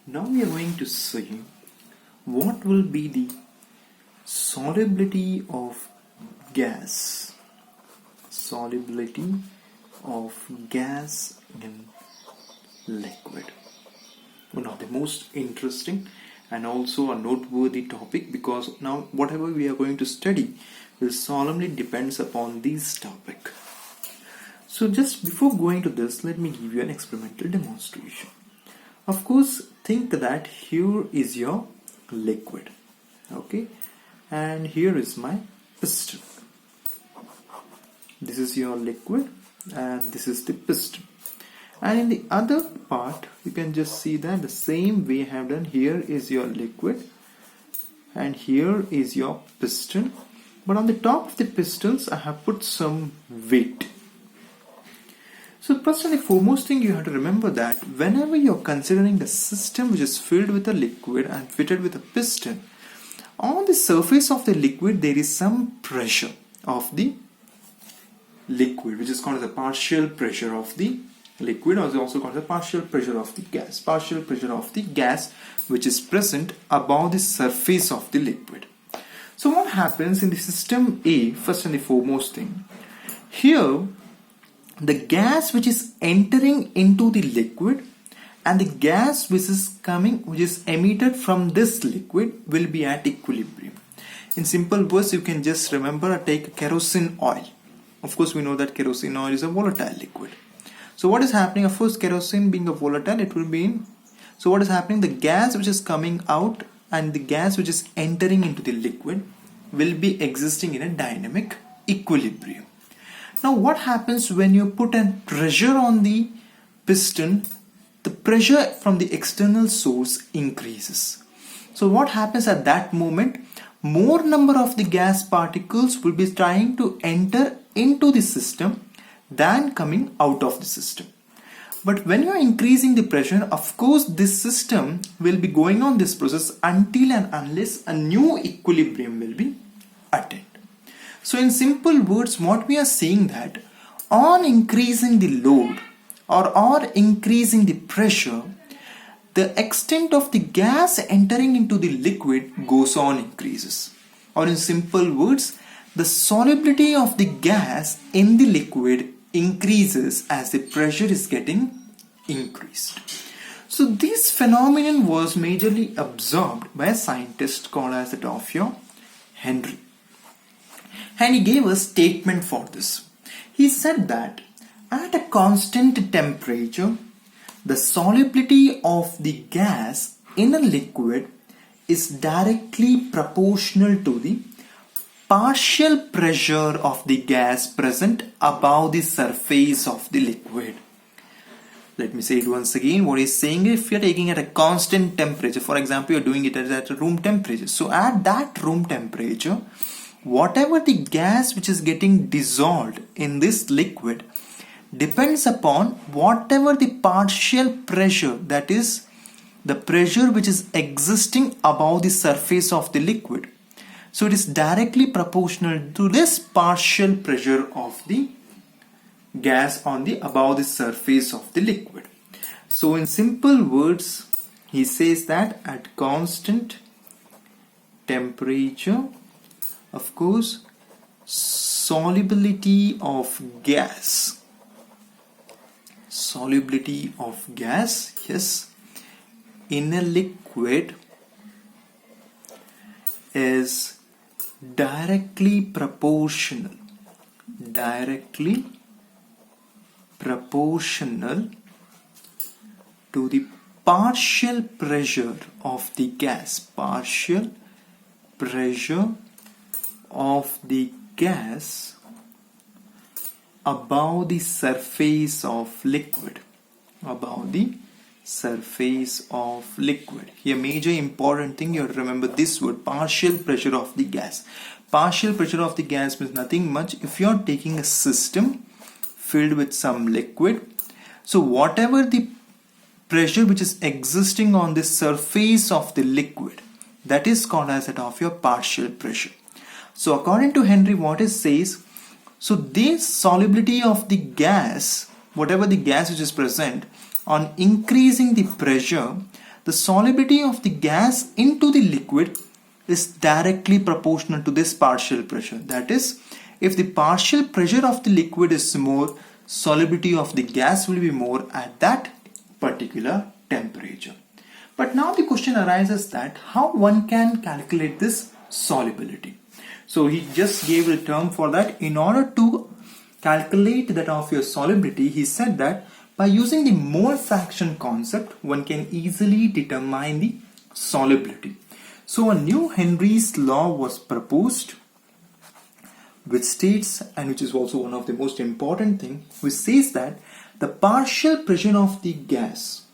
Now we are going to see what will be the solubility of gas. Solubility of gas in liquid. One of the most interesting and also a noteworthy topic, because now whatever we are going to study will solemnly depends upon this topic. So just before going to this, let me give you an experimental demonstration. Of course, think that here is your liquid, okay, and here is my piston. This is your liquid and this is the piston, and in the other part you can just see that the same way I have done. Here is your liquid and here is your piston, but on the top of the pistons I have put some weight. So first and the foremost thing you have to remember that whenever you are considering the system which is filled with a liquid and fitted with a piston, on the surface of the liquid there is some pressure of the liquid, which is called the partial pressure of the liquid, or is also called the partial pressure of the gas. Partial pressure of the gas which is present above the surface of the liquid. So what happens in the system A, first and the foremost thing, here the gas which is entering into the liquid and the gas which is emitted from this liquid will be at equilibrium. In simple words, you can just remember or take kerosene oil. Of course, we know that kerosene oil is a volatile liquid. So what is happening? Of course, kerosene being a volatile, it will be in. So what is happening? The gas which is coming out and the gas which is entering into the liquid will be existing in a dynamic equilibrium. Now what happens when you put a pressure on the piston? The pressure from the external source increases. So what happens at that moment? More number of the gas particles will be trying to enter into the system than coming out of the system. But when you are increasing the pressure, of course this system will be going on this process until and unless a new equilibrium will be attained. So in simple words, what we are saying that on increasing the load or increasing the pressure, the extent of the gas entering into the liquid goes on increases. Or in simple words, the solubility of the gas in the liquid increases as the pressure is getting increased. So this phenomenon was majorly observed by a scientist called as Henry. And he gave a statement for this. He said that at a constant temperature, the solubility of the gas in a liquid is directly proportional to the partial pressure of the gas present above the surface of the liquid. Let me say it once again. What he's saying, if you're taking at a constant temperature, for example, you're doing it at a room temperature. So at that room temperature, whatever the gas which is getting dissolved in this liquid depends upon whatever the partial pressure, that is the pressure which is existing above the surface of the liquid. So it is directly proportional to this partial pressure of the gas on the above the surface of the liquid. So in simple words, he says that at constant temperature, of course, solubility of gas, yes, in a liquid is directly proportional to the partial pressure of the gas, partial pressure of the gas above the surface of liquid, Here major important thing, you have to remember this word, partial pressure of the gas. Partial pressure of the gas means nothing much. If you are taking a system filled with some liquid, so whatever the pressure which is existing on the surface of the liquid, that is called as that of your partial pressure. So according to Henry, what it says, so this solubility of the gas, whatever the gas which is present, on increasing the pressure, the solubility of the gas into the liquid is directly proportional to this partial pressure. That is, if the partial pressure of the liquid is more, solubility of the gas will be more at that particular temperature. But now the question arises that how one can calculate this solubility. So he just gave a term for that. In order to calculate that of your solubility, he said that by using the mole fraction concept, one can easily determine the solubility. So a new Henry's law was proposed, which states, and which is also one of the most important thing, which says that the partial pressure of the gas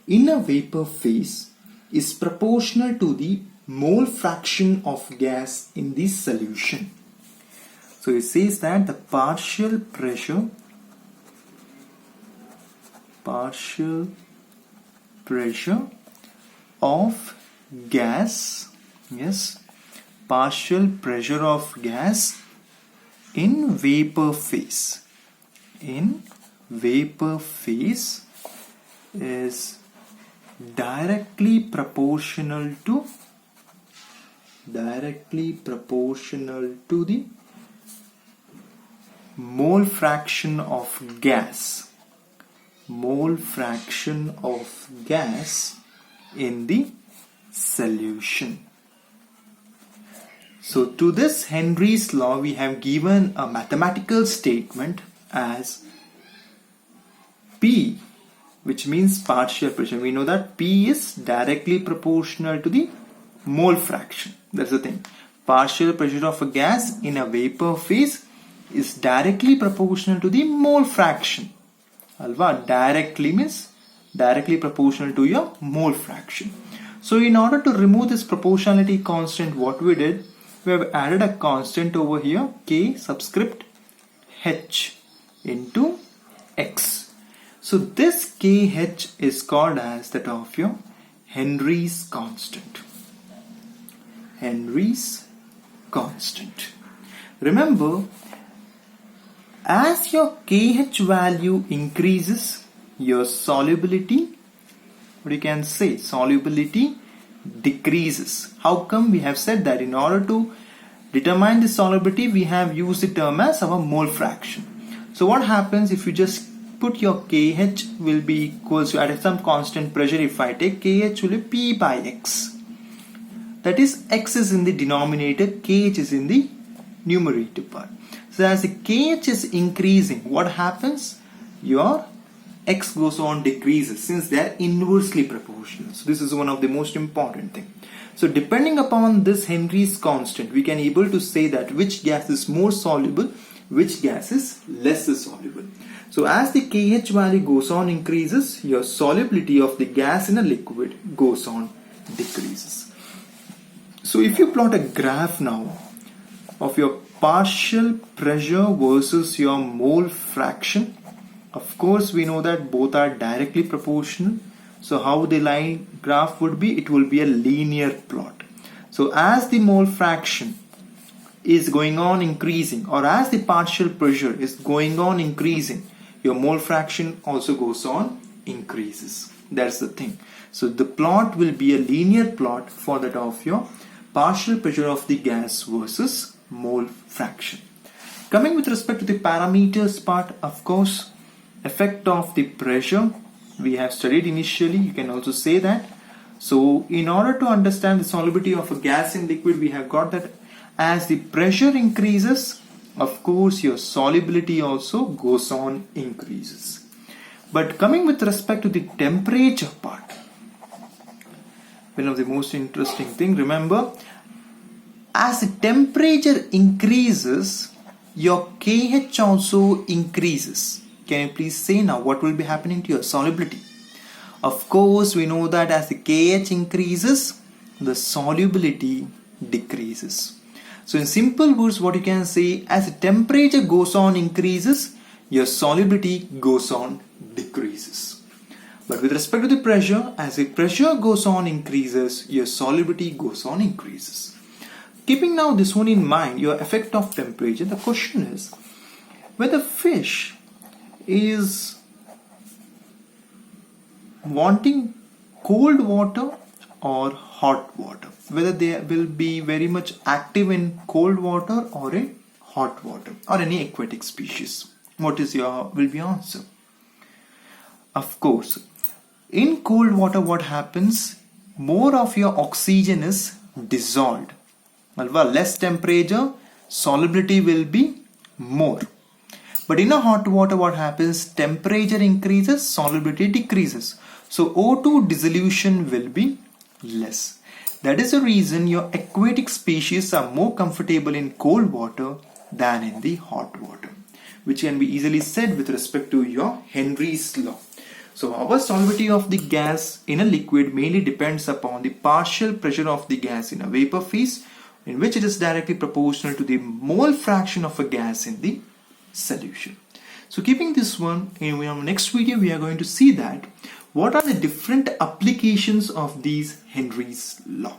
in a vapor phase is proportional to the mole fraction of gas in the solution. So it says that the partial pressure of gas, yes, partial pressure of gas in vapor phase is directly proportional to the mole fraction of gas in the solution. So to this Henry's law we have given a mathematical statement as P, which means partial pressure. We know that P is directly proportional to the mole fraction. That's the thing. Partial pressure of a gas in a vapor phase is directly proportional to the mole fraction. Alva, directly means directly proportional to your mole fraction. So in order to remove this proportionality constant, what we did, we have added a constant over here, K subscript H into X. So this KH is called as that of your Henry's constant. Remember, as your KH value increases, your solubility, what you can say, solubility decreases. How come? We have said that in order to determine the solubility, we have used the term as our mole fraction. So what happens if you just put your KH will be equals to, at some constant pressure, if I take KH will be P by X. That is, X is in the denominator, KH is in the numerator part. So as the KH is increasing, what happens? Your X goes on decreases, since they are inversely proportional. So this is one of the most important thing. So depending upon this Henry's constant, we can able to say that which gas is more soluble, which gas is less soluble. So as the KH value goes on increases, your solubility of the gas in a liquid goes on decreases. So if you plot a graph now of your partial pressure versus your mole fraction, of course we know that both are directly proportional. So how the line graph would be? It will be a linear plot. So as the mole fraction is going on increasing, or as the partial pressure is going on increasing, your mole fraction also goes on increases. That's the thing. So the plot will be a linear plot for that of your partial pressure of the gas versus mole fraction. Coming with respect to the parameters part, of course, effect of the pressure we have studied initially. You can also say that. So in order to understand the solubility of a gas in liquid, we have got that as the pressure increases, of course your solubility also goes on increases. But coming with respect to the temperature part, one of the most interesting thing, remember, as the temperature increases, your KH also increases. Can you please say now what will be happening to your solubility? Of course, we know that as the KH increases, the solubility decreases. So in simple words, what you can say, as the temperature goes on increases, your solubility goes on decreases. But with respect to the pressure, as the pressure goes on increases, your solubility goes on increases. Keeping now this one in mind, your effect of temperature, the question is, whether fish is wanting cold water or hot water, whether they will be very much active in cold water or in hot water or any aquatic species. What is will be your answer? Of course, in cold water what happens? More of your oxygen is dissolved. Less temperature, solubility will be more. But in a hot water what happens? Temperature increases, solubility decreases. So O2 dissolution will be less. That is the reason your aquatic species are more comfortable in cold water than in the hot water, which can be easily said with respect to your Henry's law. So our solubility of the gas in a liquid mainly depends upon the partial pressure of the gas in a vapor phase, in which it is directly proportional to the mole fraction of a gas in the solution. So keeping this one, in our next video we are going to see that what are the different applications of these Henry's law.